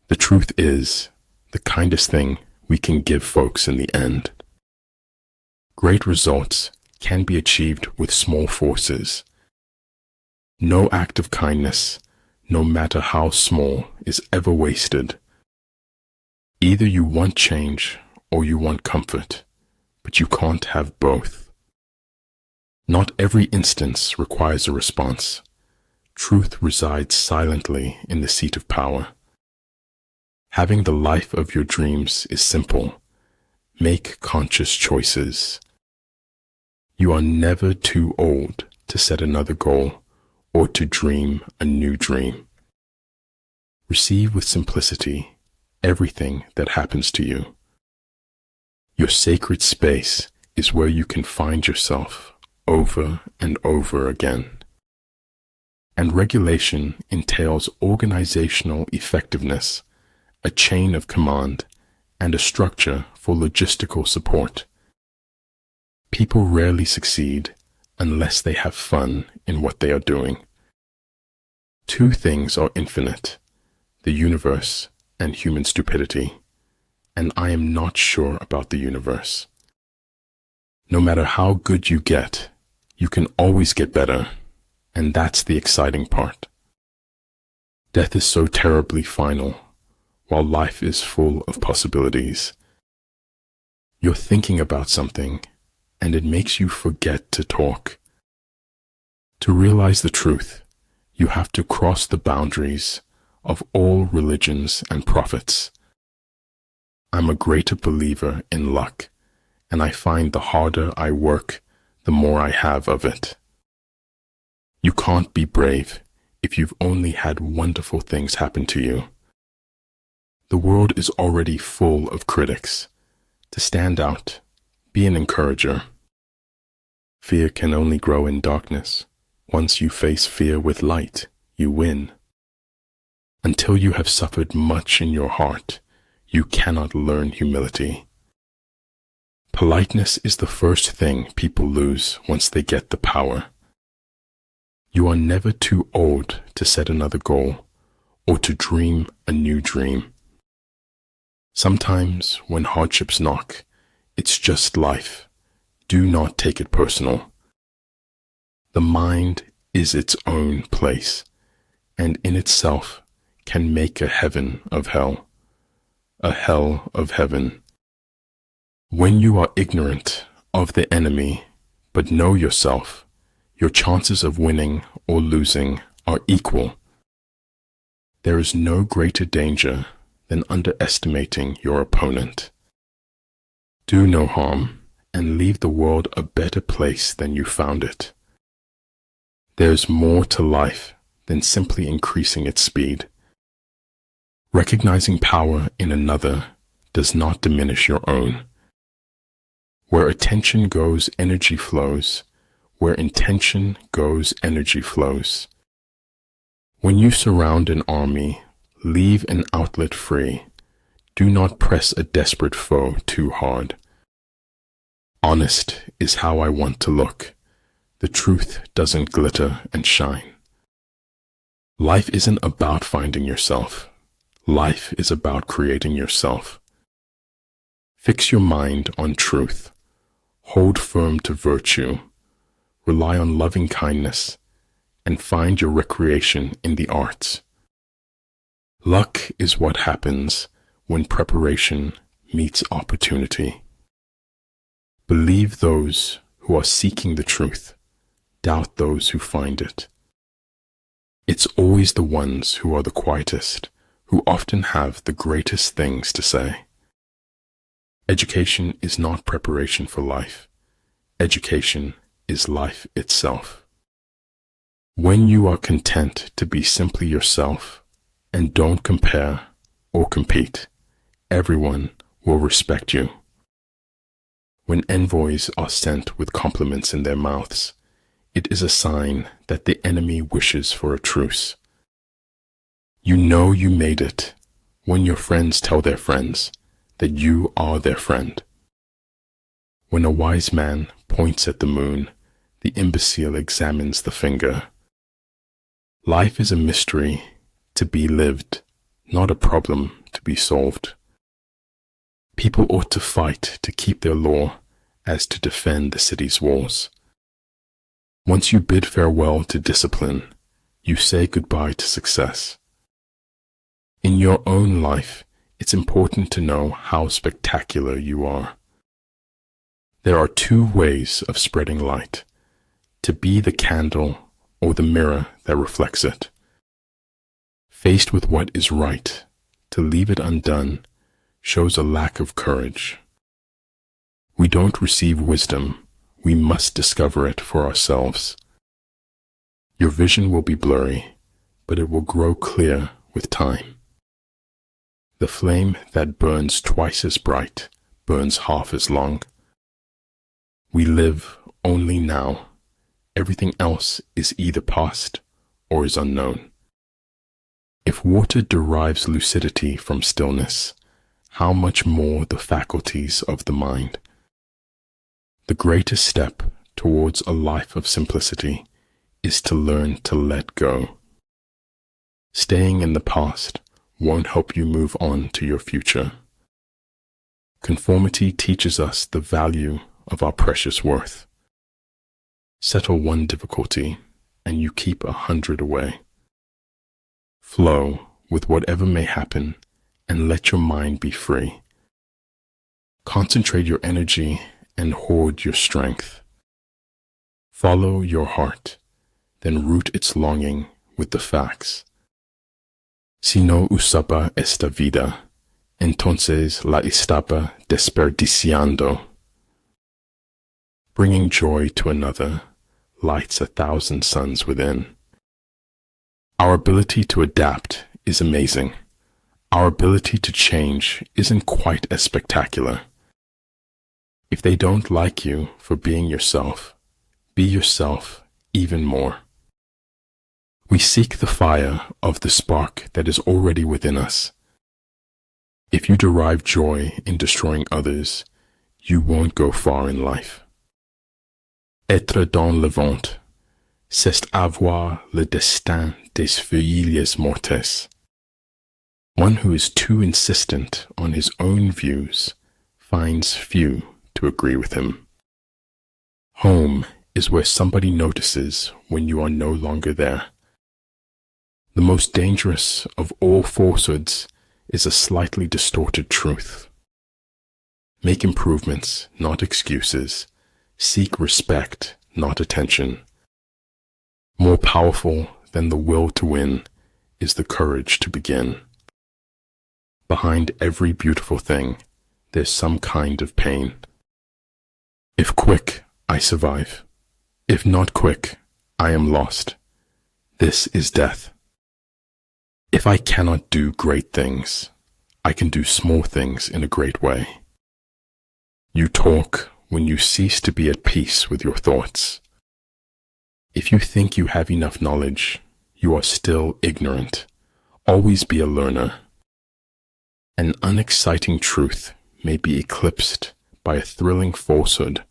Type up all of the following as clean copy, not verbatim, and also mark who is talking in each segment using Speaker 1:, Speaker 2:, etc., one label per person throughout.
Speaker 1: The truth is the kindest thing we can give folks in the end. Great results can be achieved with small forces. No act of kindness, no matter how small, is ever wasted. Either you want change or you want comfort, but you can't have both. Not every instance requires a response. Truth resides silently in the seat of power. Having the life of your dreams is simple. Make conscious choices. You are never too old to set another goal or to dream a new dream. Receive with simplicity everything that happens to you. Your sacred space is where you can find yourself over and over again. And regulation entails organizational effectiveness, a chain of command, and a structure for logistical support. People rarely succeed unless they have fun in what they are doing. Two things are infinite: the universe and human stupidity, and I am not sure about the universe. No matter how good you get, you can always get better, and that's the exciting part. Death is so terribly final, while life is full of possibilities. You're thinking about something, and it makes you forget to talk. To realize the truth, you have to cross the boundaries of all religions and prophets. I'm a greater believer in luck, and I find the harder I work, the more I have of it. You can't be brave if you've only had wonderful things happen to you. The world is already full of critics. To stand out, be an encourager. Fear can only grow in darkness. Once you face fear with light, you win. Until you have suffered much in your heart, you cannot learn humility. Politeness is the first thing people lose once they get the power. You are never too old to set another goal or to dream a new dream. Sometimes when hardships knock, it's just life. Do not take it personal. The mind is its own place, and in itself can make a heaven of hell, a hell of heaven. When you are ignorant of the enemy, but know yourself, your chances of winning or losing are equal. There is no greater danger than underestimating your opponent. Do no harm and leave the world a better place than you found it. There's more to life than simply increasing its speed. Recognizing power in another does not diminish your own. Where attention goes, energy flows. Where intention goes, energy flows. When you surround an army, leave an outlet free. Do not press a desperate foe too hard. Honest is how I want to look. The truth doesn't glitter and shine. Life isn't about finding yourself. Life is about creating yourself. Fix your mind on truth. Hold firm to virtue. Rely on loving kindness, and find your recreation in the arts. Luck is what happens when preparation meets opportunity. Believe those who are seeking the truth. Doubt those who find it. It's always the ones who are the quietest who often have the greatest things to say. Education is not preparation for life. Education is life itself. When you are content to be simply yourself and don't compare or compete, everyone will respect you. When envoys are sent with compliments in their mouths, it is a sign that the enemy wishes for a truce. You know you made it when your friends tell their friends that you are their friend. When a wise man points at the moon, the imbecile examines the finger. Life is a mystery to be lived, not a problem to be solved. People ought to fight to keep their law as to defend the city's walls. Once you bid farewell to discipline, you say goodbye to success. In your own life, it's important to know how spectacular you are. There are two ways of spreading light: to be the candle or the mirror that reflects it. Faced with what is right, to leave it undone shows a lack of courage. We don't receive wisdom, we must discover it for ourselves. Your vision will be blurry, but it will grow clear with time. The flame that burns twice as bright burns half as long. We live only now. Everything else is either past or is unknown. If water derives lucidity from stillness, how much more the faculties of the mind? The greatest step towards a life of simplicity is to learn to let go. Staying in the past won't help you move on to your future. Conformity teaches us the value of our precious worth. Settle one difficulty, and you keep 100 away. Flow with whatever may happen, and let your mind be free. Concentrate your energy and hoard your strength. Follow your heart, then root its longing with the facts. Si no usaba esta vida, entonces la estaba desperdiciando. Bringing joy to another lights 1,000 suns within. Our ability to adapt is amazing. Our ability to change isn't quite as spectacular. If they don't like you for being yourself, be yourself even more. We seek the fire of the spark that is already within us. If you derive joy in destroying others, you won't go far in life. Être dans le vent, c'est avoir le destin des feuilles mortes. One who is too insistent on his own views finds few to agree with him. Home is where somebody notices when you are no longer there. The most dangerous of all falsehoods is a slightly distorted truth. Make improvements, not excuses. Seek respect, not attention. More powerful than the will to win is the courage to begin. Behind every beautiful thing, there's some kind of pain. If quick, I survive. If not quick, I am lost. This is death. If I cannot do great things, I can do small things in a great way. You talk when you cease to be at peace with your thoughts. If you think you have enough knowledge, you are still ignorant. Always be a learner. An unexciting truth may be eclipsed by a thrilling falsehood.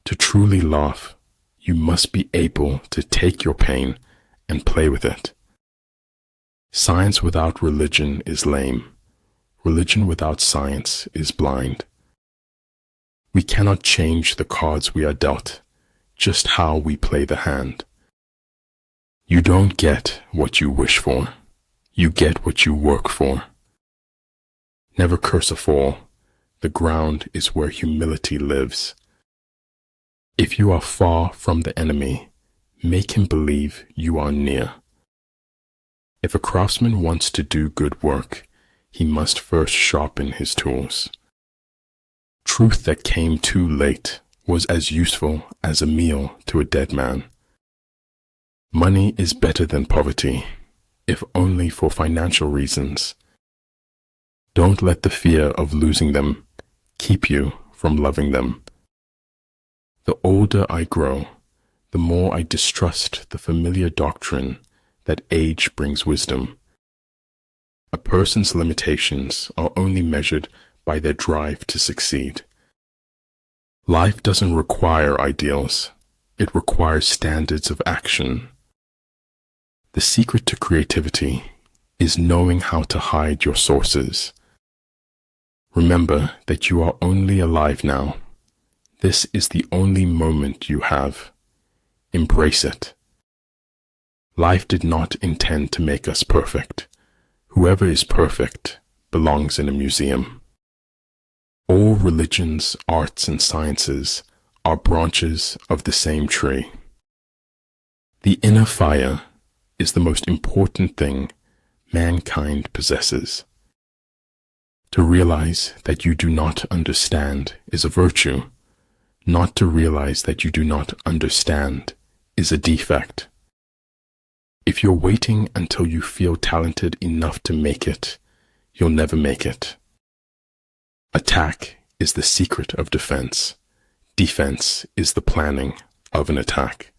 Speaker 1: To truly laugh, you must be able to take your pain and play with it. Science without religion is lame. Religion without science is blind. We cannot change the cards we are dealt, just how we play the hand. You don't get what you wish for. You get what you work for. Never curse a fall. The ground is where humility lives. If you are far from the enemy, make him believe you are near. If a craftsman wants to do good work, he must first sharpen his tools. Truth that came too late was as useful as a meal to a dead man. Money is better than poverty, if only for financial reasons. Don't let the fear of losing them keep you from loving them. The older I grow, the more I distrust the familiar doctrine that age brings wisdom. A person's limitations are only measured by their drive to succeed. Life doesn't require ideals. It requires standards of action. The secret to creativity is knowing how to hide your sources. Remember that you are only alive now. This is the only moment you have. Embrace it. Life did not intend to make us perfect. Whoever is perfect belongs in a museum. All religions, arts, and sciences are branches of the same tree. The inner fire is the most important thing mankind possesses. To realize that you do not understand is a virtue. Not to realize that you do not understand is a defect. If you're waiting until you feel talented enough to make it, you'll never make it. Attack is the secret of defense. Defense is the planning of an attack.